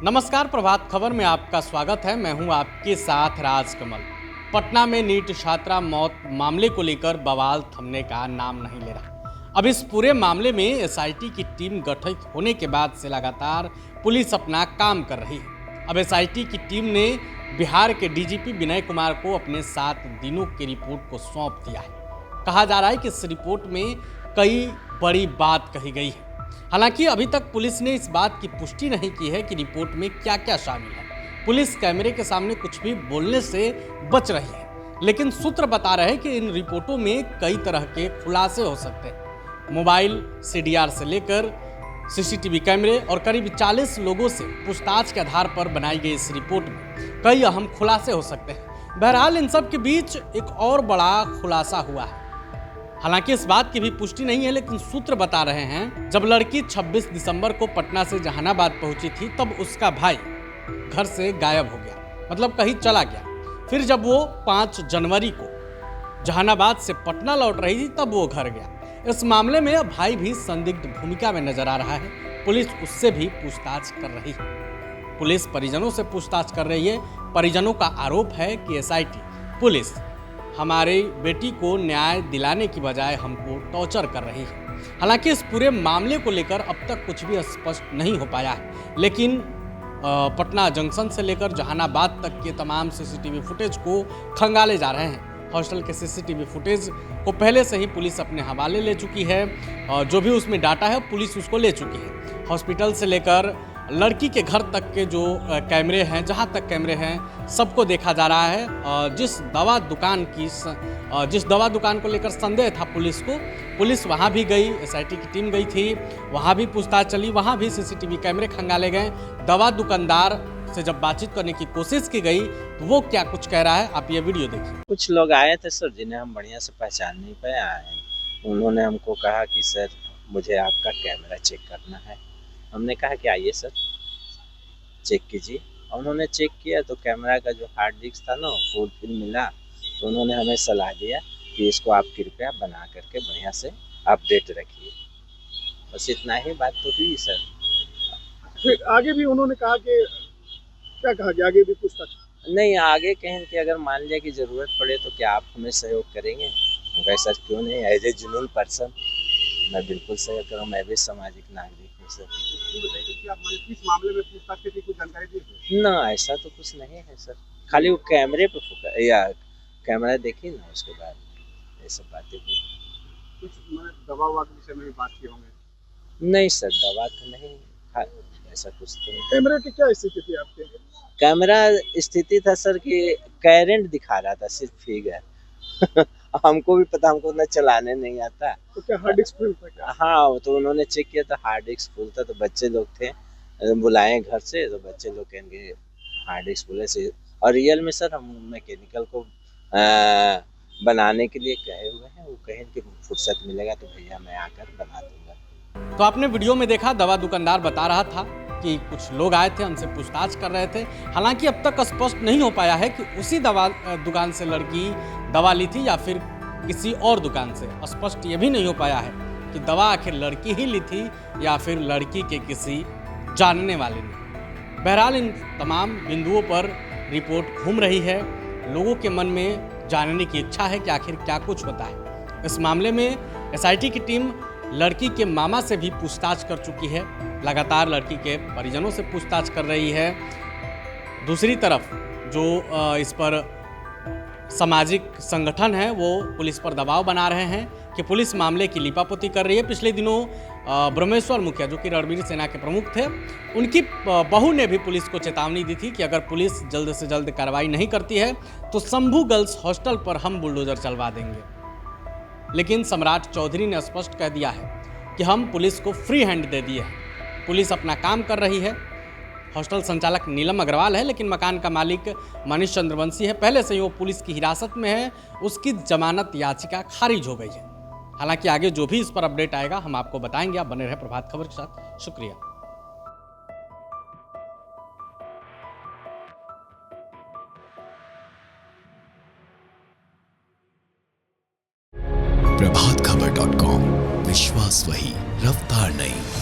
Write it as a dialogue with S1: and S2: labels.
S1: नमस्कार, प्रभात खबर में आपका स्वागत है। मैं हूं आपके साथ राजकमल। पटना में नीट छात्रा मौत मामले को लेकर बवाल थमने का नाम नहीं ले रहा। अब इस पूरे मामले में एसआईटी की टीम गठित होने के बाद से लगातार पुलिस अपना काम कर रही है। अब एसआईटी की टीम ने बिहार के डीजीपी विनय कुमार को अपने 7 दिनों की रिपोर्ट को सौंप दिया है। कहा जा रहा है कि इस रिपोर्ट में कई बड़ी बात कही गई है। हालांकि अभी तक पुलिस ने इस बात की पुष्टि नहीं की है कि रिपोर्ट में क्या क्या शामिल है। पुलिस कैमरे के सामने कुछ भी बोलने से बच रही है, लेकिन सूत्र बता रहे हैं कि इन रिपोर्टों में कई तरह के खुलासे हो सकते हैं। मोबाइल, सीडीआर से लेकर सीसीटीवी कैमरे और करीब 40 लोगों से पूछताछ के आधार पर बनाई गई इस रिपोर्ट में कई अहम खुलासे हो सकते हैं। बहरहाल इन सब के बीच एक और बड़ा खुलासा हुआ है। हालांकि इस बात की भी पुष्टि नहीं है, लेकिन सूत्र बता रहे हैं जब लड़की 26 दिसंबर को पटना से जहानाबाद पहुंची थी तब उसका भाई घर से गायब हो गया, मतलब कहीं चला गया। फिर जब वो 5 जनवरी को जहानाबाद से पटना लौट रही थी तब वो घर गया। इस मामले में अब भाई भी संदिग्ध भूमिका में नजर आ रहा है। पुलिस उससे भी पूछताछ कर रही है। पुलिस परिजनों से पूछताछ कर रही है। परिजनों का आरोप है कि एसआईटी पुलिस हमारी बेटी को न्याय दिलाने की बजाय हमको टॉर्चर कर रही है। हालांकि इस पूरे मामले को लेकर अब तक कुछ भी स्पष्ट नहीं हो पाया है, लेकिन पटना जंक्शन से लेकर जहानाबाद तक के तमाम सीसीटीवी फुटेज को खंगाले जा रहे हैं। हॉस्टल के सीसीटीवी फुटेज को पहले से ही पुलिस अपने हवाले ले चुकी है और जो भी उसमें डाटा है पुलिस उसको ले चुकी है। हॉस्पिटल से लेकर लड़की के घर तक के जो कैमरे हैं, जहाँ तक कैमरे हैं, सबको देखा जा रहा है। जिस दवा दुकान को लेकर संदेह था पुलिस वहाँ भी गई, एसआईटी की टीम गई थी, वहाँ भी पूछताछ चली, वहाँ भी सीसीटीवी कैमरे खंगाले गए। दवा दुकानदार से जब बातचीत करने की कोशिश की गई तो वो क्या कुछ कह रहा है, आप ये वीडियो देखिए।
S2: कुछ लोग आए थे सर, जिन्हें हम बढ़िया से पहचान नहीं पाए। उन्होंने हमको कहा कि सर मुझे आपका कैमरा चेक करना है। हमने कहा कि आइए सर चेक कीजिए। उन्होंने चेक किया तो कैमरा का जो हार्ड डिस्क था ना फुल मिला, तो उन्होंने हमें सलाह दिया कि इसको आप कृपया बना करके बढ़िया से अपडेट रखिए। बस इतना ही बात तो हुई सर।
S3: फिर आगे भी उन्होंने कहा कि क्या कहा कि आगे भी पूछताछ?
S2: नहीं, आगे कहें कि अगर मान लिया कि ज़रूरत पड़े तो क्या आप हमें सहयोग करेंगे? हम कहे सर क्यों नहीं, एज ए जुनून पर्सन मैं बिल्कुल सहयोग करूँ। मैं भी सामाजिक नागरिक हूँ सर।
S3: किस मामले में पूछताछ की कुछ जानकारी दी?
S2: ना, ऐसा तो कुछ नहीं है सर। खाली वो कैमरे पे फोकस या कैमरा देखी ना, उसके बाद ये सब बातें हुई।
S3: कुछ दवा ववा के विषय में भी बात किए होंगे?
S2: नहीं सर, दवा तो नहीं, ऐसा कुछ तो नहीं।
S3: कैमरे की क्या स्थिति थी आपके?
S2: कैमरा स्थिति था सर कि करंट दिखा रहा था, सिर्फ फिगर हमको भी पता, हमको ना चलाने नहीं आता।
S3: तो क्या हार्ड डिस्क फुल था क्या?
S2: हाँ, तो उन्होंने चेक किया था, हार्ड डिस्क फुल था। तो बच्चे लोग थे, बुलाए घर से, तो बच्चे लोग कहेंगे हार्ड डिस्क फुल है। और रियल में सर हम मैकेनिकल को बनाने के लिए कहे हुए हैं। वो कहें कि फुर्सत मिलेगा तो भैया मैं आकर बना दूंगा।
S1: तो आपने वीडियो में देखा, दवा दुकानदार बता रहा था कि कुछ लोग आए थे, हमसे पूछताछ कर रहे थे। हालांकि अब तक स्पष्ट नहीं हो पाया है कि उसी दवा दुकान से लड़की दवा ली थी या फिर किसी और दुकान से। स्पष्ट ये भी नहीं हो पाया है कि दवा आखिर लड़की ही ली थी या फिर लड़की के किसी जानने वाले ने। बहरहाल इन तमाम बिंदुओं पर रिपोर्ट घूम रही है। लोगों के मन में जानने की इच्छा है कि आखिर क्या कुछ होता है। इस मामले में एसआईटी की टीम लड़की के मामा से भी पूछताछ कर चुकी है। लगातार लड़की के परिजनों से पूछताछ कर रही है। दूसरी तरफ जो इस पर सामाजिक संगठन है वो पुलिस पर दबाव बना रहे हैं कि पुलिस मामले की लीपापोती कर रही है। पिछले दिनों ब्रह्मेश्वर मुखिया, जो कि रणवीर सेना के प्रमुख थे, उनकी बहू ने भी पुलिस को चेतावनी दी थी कि अगर पुलिस जल्द से जल्द कार्रवाई नहीं करती है तो शंभू गर्ल्स हॉस्टल पर हम बुलडोजर चलवा देंगे। लेकिन सम्राट चौधरी ने स्पष्ट कह दिया है कि हम पुलिस को फ्री हैंड दे दिए हैं। पुलिस अपना काम कर रही है। हॉस्टल संचालक नीलम अग्रवाल है, लेकिन मकान का मालिक मनीष चंद्रवंशी है। पहले से ही वो पुलिस की हिरासत में है। उसकी जमानत याचिका खारिज हो गई है। हालांकि आगे जो भी इस पर अपडेट आएगा हम आपको बताएंगे। आप बने रहे प्रभात खबर के साथ। शुक्रिया।
S4: प्रभातखबर.com, विश्वास वही, रफ्तार नहीं।